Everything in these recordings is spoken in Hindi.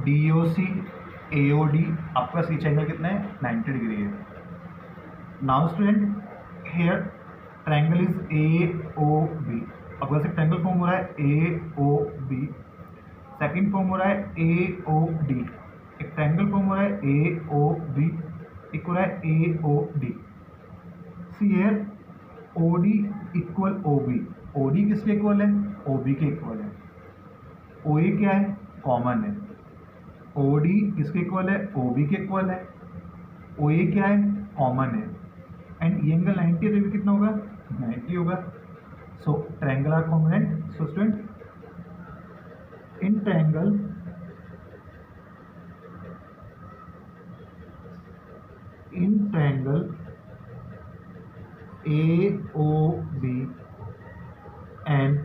डी ओ सी ए ओ डी, आपका सी एंगल कितना है 90 डिग्री है। Now student here triangle is A O B, आपका से ट्रायंगल फॉर्म हो रहा है A O B, second form हो रहा है ए ओ डी, एक ट्रायंगल फॉर्म हो रहा है ए ओ बी, एक हो रहा है A O D. See here O D equal O B, O D किसके इक्वल है ओ बी के इक्वल है। ओ ए क्या है कॉमन है, ओ डी किसके इक्वल है ओ बी के इक्वल है, ओ ए क्या है कॉमन है, एंड ये एंगल 90 है तो भी कितना होगा 90 होगा। So triangle are congruent. So student in triangle AOB and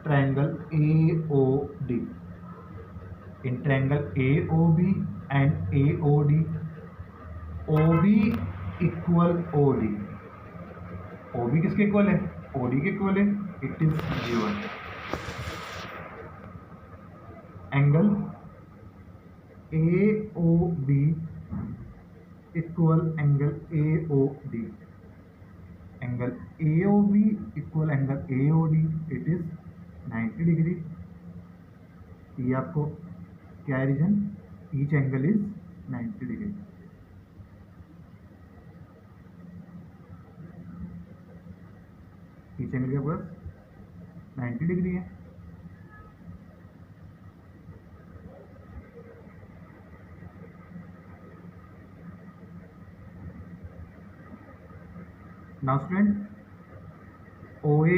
triangle AOD, in triangle AOB and AOD, OB equal OD, OB किसके इक्वल है OD के इक्वल है, it is given. Angle AOB equal angle AOD, angle AOB equal angle AOD, it is 90 degree. ये आपको क्या है reason, each angle is 90 degree. Each angle के पास 90 डिग्री है। Now student, OA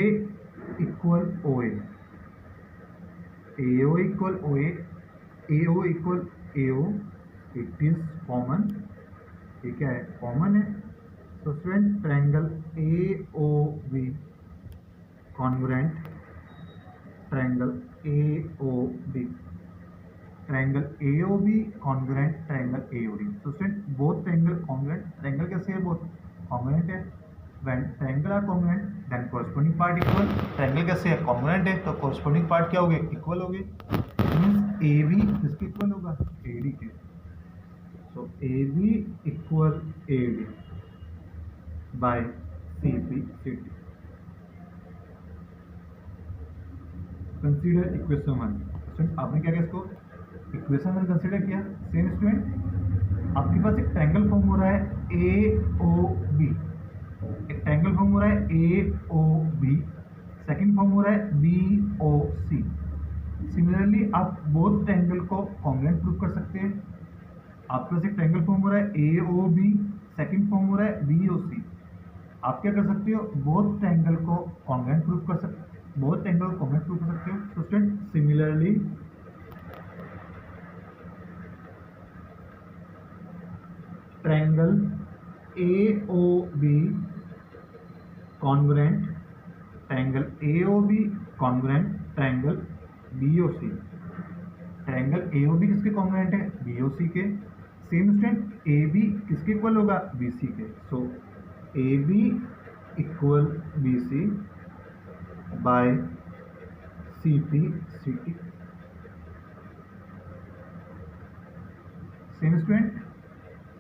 equal OA, AO equal OA, AO equal AO, it is common, ये क्या है कॉमन है। तो student triangle AOB congruent triangle AOB, triangle AOB congruent triangle AOD। तो student both triangle congruent, triangle कैसे है बोथ कॉन्ग्रुएंट है। When triangle are congruent, then corresponding part equal। Triangle कैसे है कॉन्ग्रुएंट है तो corresponding part क्या होंगे इक्वल होंगे, मीन्स AB किसके इक्वल होगा AD के। So AB equal AD by CP CT। Consider equation 1। Student आपने क्या किया इसको इक्वेशन 1 कंसीडर किया। सेम स्टूडेंट आपके पास एक ट्रायंगल फॉर्म हो रहा है AOB, एक ट्रायंगल फॉर्म हो रहा है AOB, सेकंड फॉर्म हो रहा है BOC। सिमिलरली आप बोथ ट्रायंगल को कॉन्ग्रुएंट प्रूव कर सकते हैं। आपके पास एक ट्रायंगल फॉर्म हो रहा है AOB, सेकंड फॉर्म हो रहा है BOC। आप क्या कर सकते हो बोथ ट्रायंगल को कॉन्ग्रुएंट प्रूव कर सकते, बोथ ट्रायंगल को कॉन्ग्रुएंट प्रूव कर सकते हो। तो student similarly triangle AOB congruent triangle AOB congruent triangle BOC, triangle AOB किसके कॉन्ग्रुएंट है BOC के। सेम स्टूडेंट AB किसके इक्वल होगा BC के। So AB equal BC by CP CT। Same student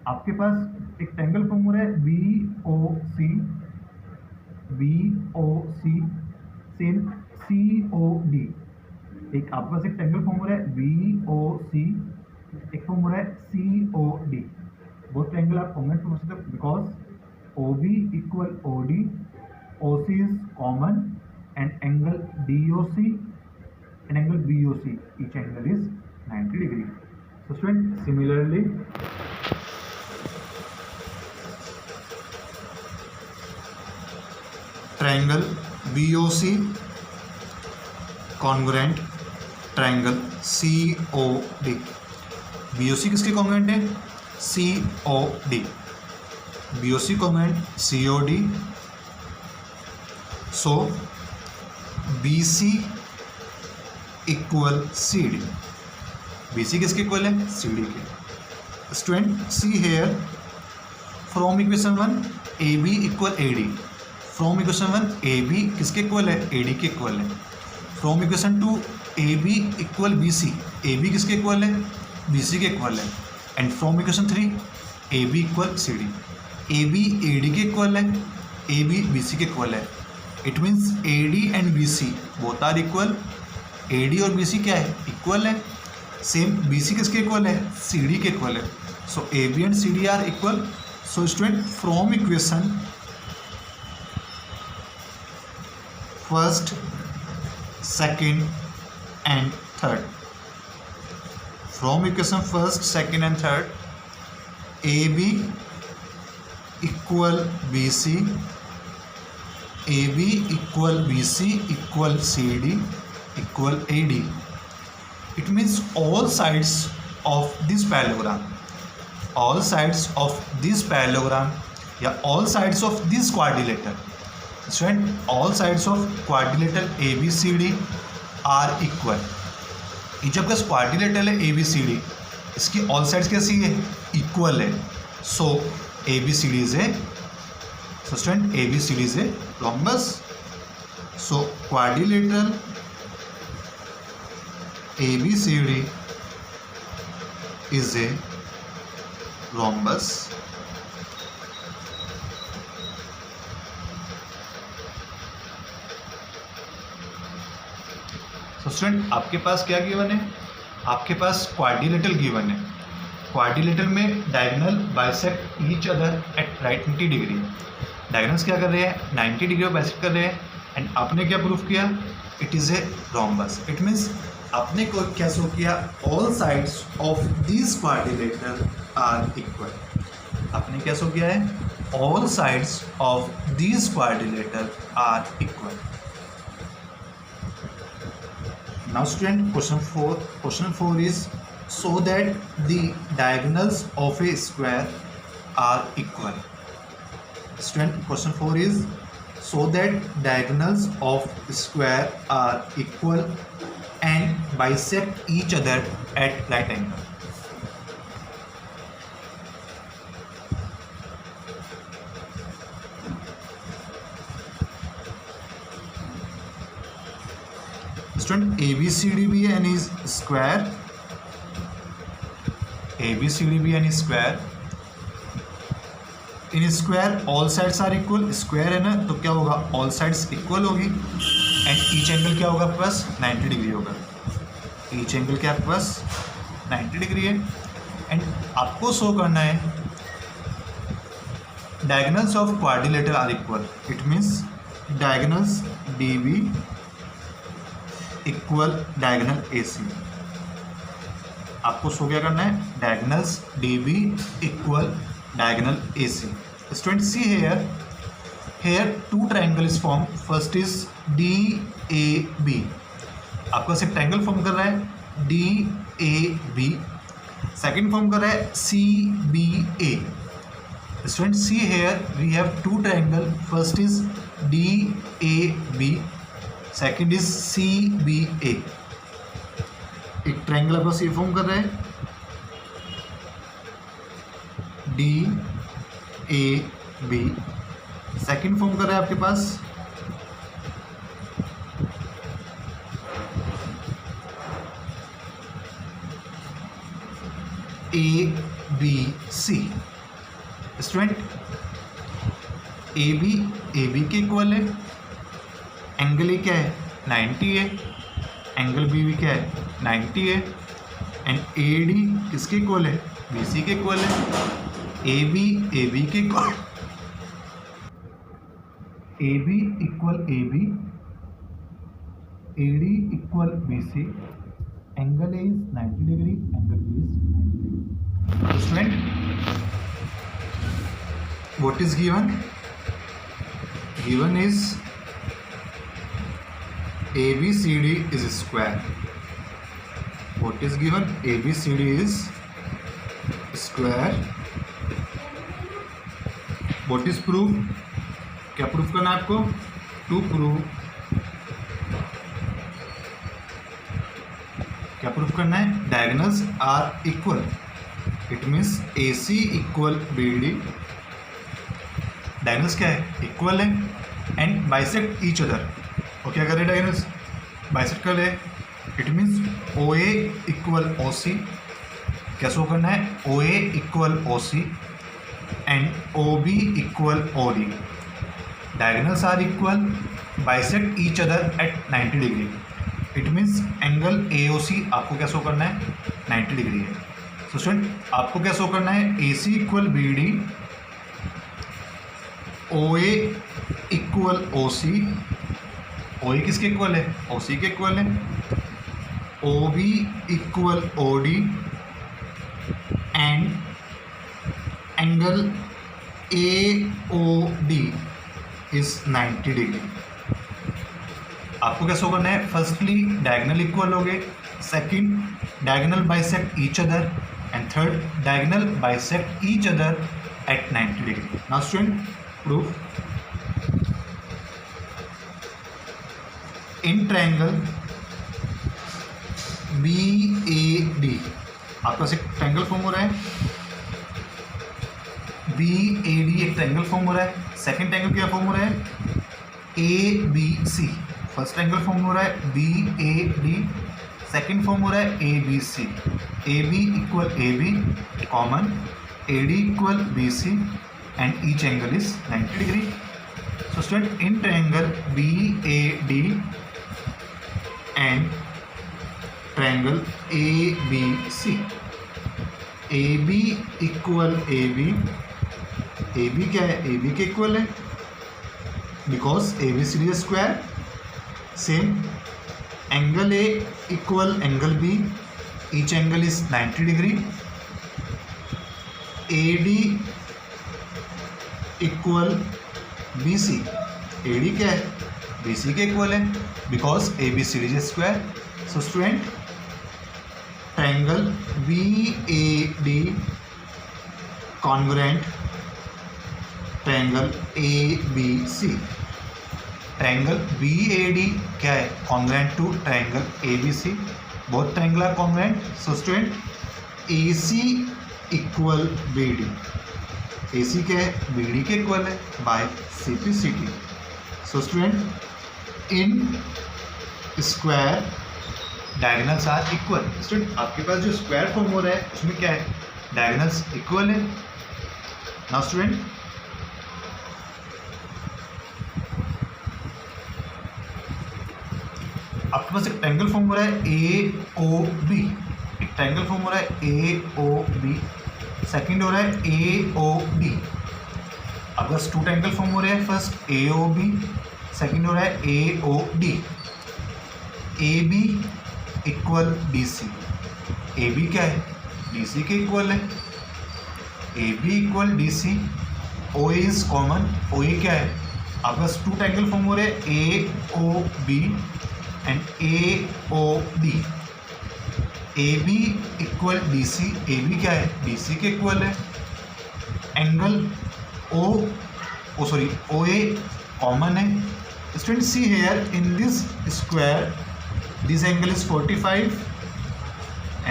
आपके पास एक ट्रायंगल फॉर्म हो रहा है BOC, सेम COD, एक आपके पास एक ट्रायंगल फॉर्म हो रहा है BOC, एक फॉर्म हो रहा है COD। बोथ ट्रायंगल आप कॉन्ग्रुएंट हो सकते हो because OB equal OD, OC is common and angle DOC and angle BOC, each angle is 90 degree. So student similarly triangle BOC congruent triangle COD, BOC किसके कॉन्ग्रुएंट है COD, BOC congruent COD। So BC equal CD, BC किसके इक्वल है CD के। Student see here from equation 1 AB equal AD, from equation 1 AB किसके इक्वल है AD के इक्वल है, from equation two A B equal B C, A B किसके इक्वल है, बी सी के इक्वल है, and from equation 3 A B equal C D, A B A D के इक्वल है, ए बी बी सी के इक्वल है। It means A D and B C both are equal, A D और बी सी क्या है, इक्वल है। सेम बी सी किसके इक्वल है, सी डी के इक्वल है। So A B and C D are equal. So student from equation first, second and third, from equation first, second and third, A B equal B C, A B equal B C equal C D equal A D. It means all sides of this parallelogram, all sides of this parallelogram या all sides of this quadrilateral, student all sides of quadrilateral ABCD are equal। ये जब का क्वाड्रिलेटरल है ABCD, इसकी all sides कैसी है, इक्वल है। सो ABCD is a, so student ABCD is a rhombus। so quadrilateral ABCD is a rhombus। so student आपके पास क्या गिवन है, आपके पास क्वाड्रिलेटरल गिवन है। क्वाड्रिलेटरल में diagonal bisect each other eight right 90 degree. Diagonals क्या कर रहे हैं, 90 डिग्री में बाइसेक्ट कर रहे हैं। एंड आपने क्या प्रूफ किया, it is a rhombus. It means आपने को क्या शो किया, all sides of this quadrilateral are equal. आपने क्या शो किया है, all sides of this quadrilateral are equal. Now student question 4 is so that the diagonals of a square are equal। Student, question 4 is so that diagonals of square are equal and bisect each other at right angle। Student, ABCD भी है and is square, ABCD भी यानी square. In square all sides are equal, square है ना तो क्या होगा, ऑल साइड्स इक्वल होगी। एंड ईच एंगल क्या होगा आपके पास, 90 डिग्री होगा। ईच एंगल क्या आपके पास 90 डिग्री है। एंड आपको शो करना है diagonals of quadrilateral are equal. It means diagonals DB equal diagonal AC। आपको शो क्या करना है, diagonals DB equal diagonal AC। Student see here to triangle is form. First is DAB, आपका सिर्फ ट्रायंगल फॉर्म कर रहा है DAB। सेकंड फॉर्म कर रहा है CBA। Student see here we have two triangle, first is DAB, second is CBA। एक ट्रायंगल आपका सी फॉर्म कर रहा है DAB, सेकंड फॉर्म कर रहा है आपके पास ABC। स्टूडेंट AB के इक्वल है, एंगल ए क्या है 90 है, एंगल BB क्या है 90 है। एंड AD किसके इक्वल है, BC के इक्वल है। AB के equal, AB equal AB, AD equal BC, angle A is 90 degree, angle B is 90 degree. Student what is given, given is ABCD is square। What is given, ABCD is square। What is proof, क्या प्रूफ करना है आपको, टू प्रूव, क्या प्रूफ करना है, diagonals are equal. It means AC equal BD, diagonals क्या है, इक्वल है। And bisect each other. और क्या कर रहे हैं डायगोनल्स, बाइसेक्टर है, it means O A equal O C, क्या शो करना है, O A equal O C and O B equal O D, diagonals are equal, bisect each other at 90 degree, it means angle A ओ सी आपको क्या शो करना है, 90 डिग्री है। सो स्टूडेंट आपको क्या शो करना है, A C equal B D, O A equal O C, O A किसके इक्वल है, ओ सी के इक्वल है, O B equal O D and angle A O D is 90 degree. आपको क्या शो करना है, फर्स्टली डायगोनल इक्वल हो गए, second diagonal bisect each other and third diagonal bisect each other at 90 degree. Now student proof, in triangle B A D आपके पास एक ट्रायंगल फॉर्म हो रहा है, बी ए डी एक ट्रायंगल फॉर्म हो रहा है, सेकंड ट्रायंगल क्या फॉर्म हो रहा है, A B C, first triangle form हो रहा है B A D, second form हो रहा है A B C, A B equal A B common, A D equal B C and each angle is 90 degree. So student in triangle B A D and triangle A B C, A B equal A B क्या है, ए बी के इक्वल है because A B C D square, same angle A equal angle B, each angle is 90 degree, A D equal B C, A D क्या है, बी सी के इक्वल है because A B C D square. So student triangle B A D congruent triangle A B C, triangle B A D क्या है, congruent to triangle A B C, both triangle are congruent. So student A C equal B D, A C क्या है, बी डी के इक्वल है by C P C T. So student in square diagonals are equal, student आपके पास जो स्क्वायर फॉर्म हो रहा है उसमें क्या है, डायगोनल्स इक्वल है। नाउ स्टूडेंट आपके पास एक ट्रायंगल फॉर्म हो रहा है ए ओ बी, एक ट्रायंगल फॉर्म हो रहा है ए ओ बी, सेकेंड हो रहा है ए ओ डी, आपके पास टू ट्रायंगल फॉर्म हो रहे हैं, first A O B, second हो रहा है A O D, A B equal B C, A B क्या है, डी सी के इक्वल है, A B equal D C, O A is common, O A क्या है, आपके पास टू ट्रायंगल फॉर्म हो रहे हैं A O B and A O D, A B equal D C, A B क्या है, डी सी के इक्वल है, एंगल ओ ए कॉमन है। Student see here in this square this angle is 45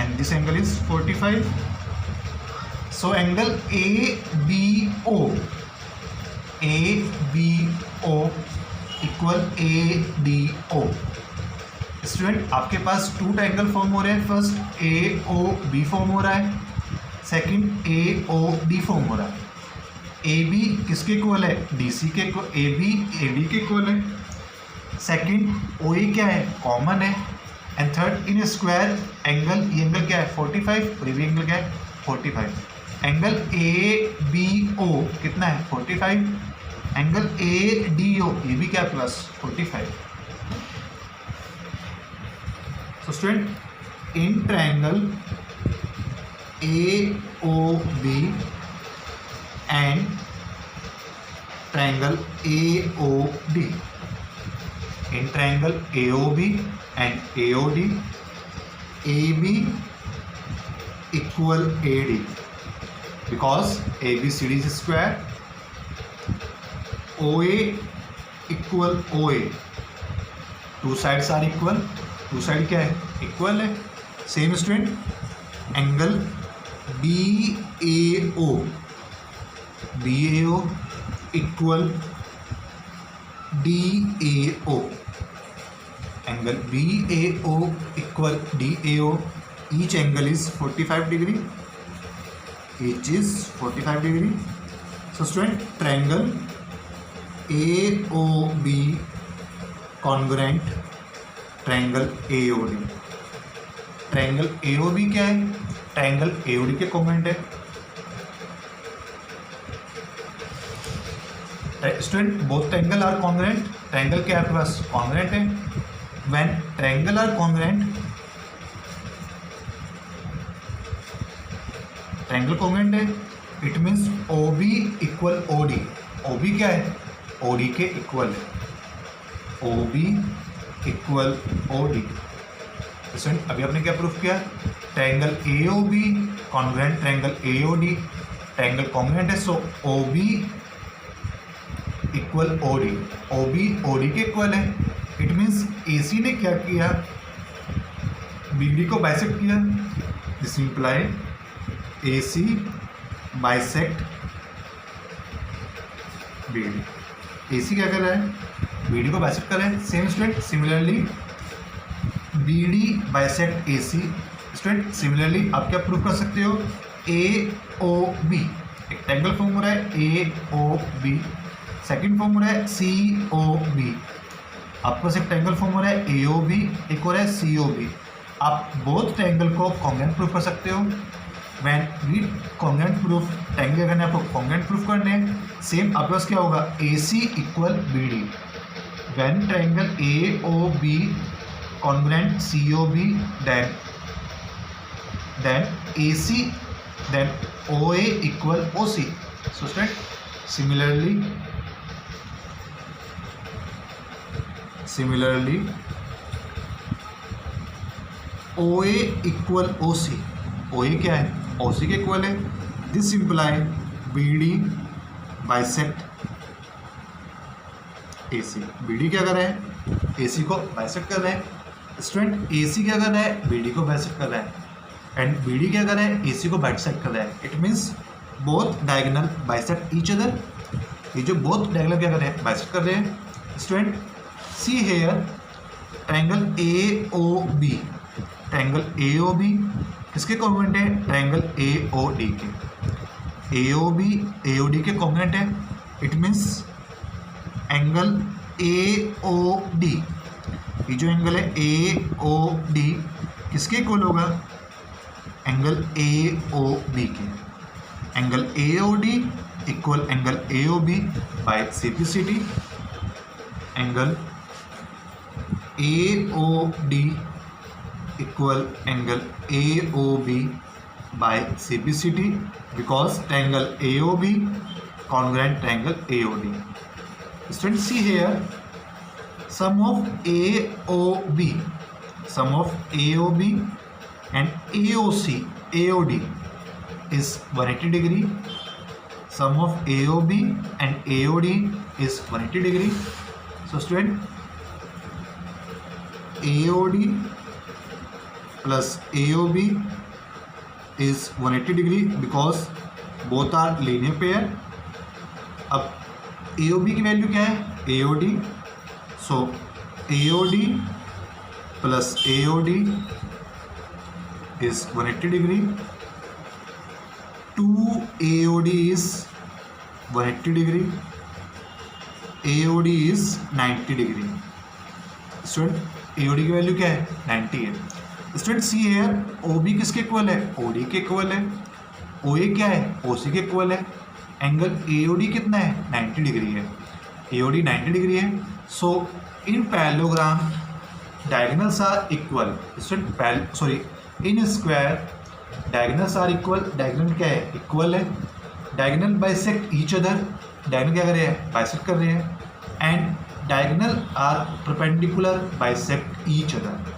and this angle is 45, so angle ABO equal ADO। Student आपके पास टू ट्रायंगल फॉर्म हो रहे हैं, फर्स्ट AOB फॉर्म हो रहा है, सेकंड AOD फॉर्म हो रहा है, AB किसके इक्वल है, DC के इक्वल, AB AD के इक्वल है, सेकंड OE क्या है, कॉमन है, and third in square angle, ये एंगल क्या है 45 और ये भी एंगल क्या है 45, एंगल ABO कितना है 45, एंगल ADO ये भी क्या plus 45। So student in triangle AOB and triangle AOD, in triangle AOB and AOD, AB equal AD because ABCD is square, OA equal OA, two sides are equal, two side क्या है equal है, same student angle BAO equal DAO, angle BAO equal DAO, each angle is 45 degree, each is 45 degree. So student, triangle AOB congruent triangle AOD. Triangle AOB क्या है? ट्रायंगल AOD के कॉन्ग्रुएंट है. Student, both triangle are congruent. Triangle क्या है आपके पास? कॉन्ग्रुएंट है. When triangle are congruent, triangle congruent है, it means OB equal OD. OB क्या है? OD के इक्वल है. OB equal OD. स्टूडेंट, अभी आपने क्या प्रूफ किया? Triangle AOB congruent triangle AOD. Triangle congruent है, सो OB equal OD. OB OD के इक्वल है. इट मीन्स AC ने क्या किया? BD को बाइसेक्ट किया. This imply AC bisect BD. AC क्या कर रहा है? BD को बाइसेक्ट कर रहा है. Same student, similarly BD bisect AC. Student, similarly आप क्या प्रूव कर सकते हो? AOB एक ट्रायंगल फॉर्म हो रहा है AOB. सेकंड फॉर्म हो रहा है COB. आपको एक ट्रायंगल फॉर्म हो रहा है AOB, एक हो रहा है COB. आप बोथ ट्रायंगल को कॉन्ग्रुएंट प्रूफ कर सकते हो. When we congruent proof, triangle करने आपको कॉन्ग्रुएंट प्रूफ करने हैं. सेम आपके पास क्या होगा? AC equal BD. When triangle AOB congruent COB, then AC, then OA equal OC. So student, similarly OA equal OC. OA क्या है? OC के इक्वल है. This imply BD bisect AC. BD क्या कर रहा है? AC को बाइसेक्ट कर रहा है. स्टूडेंट, AC क्या कर रहा है? BD को बाइसेक्ट कर रहा है. एंड BD क्या कर रहा है? AC को बाइसेक्ट कर रहा है. It means both diagonal bisect each other. ये जो बोथ डायगोनल क्या कर रहे हैं? बाइसेक्ट कर रहे हैं. Student, see here triangle AOB. Triangle AOB किसके कॉन्ग्रुएंट है? ट्रायंगल AOD के. AOB AOD के कॉन्ग्रुएंट है. इट मीन्स एंगल AOD, ये जो एंगल है AOD किसके इक्वल होगा? एंगल AOB के. Angle AOD equal angle AOB by CPCT. Angle AOD equal angle AOB by CPCT because triangle AOB congruent triangle AOD. Students, see here sum of AOB and AOD is 180 degree. Sum of AOB and AOD is 180 degree. So student, AOD plus AOB is 180 degree because both are linear pair. अब AOB की वैल्यू क्या है? AOD. So AOD plus AOD is 180 degree. 2AOD is 180 degree. AOD is 90 degree. Student, AOD की वैल्यू क्या है? 90 है. स्टूडेंट, सी हेयर OB किसके इक्वल है? OD के इक्वल है. OA क्या है? OC के इक्वल है. एंगल AOD कितना है? 90 डिग्री है. AOD 90 डिग्री है. So in parallelogram diagonals are equal. Student, in square diagonals are equal. Diagonal क्या है? इक्वल है. Diagonal bisect each other. Diagonal क्या कर रहे हैं? बाइसेक्ट कर रहे हैं. And diagonal are perpendicular bisect each other.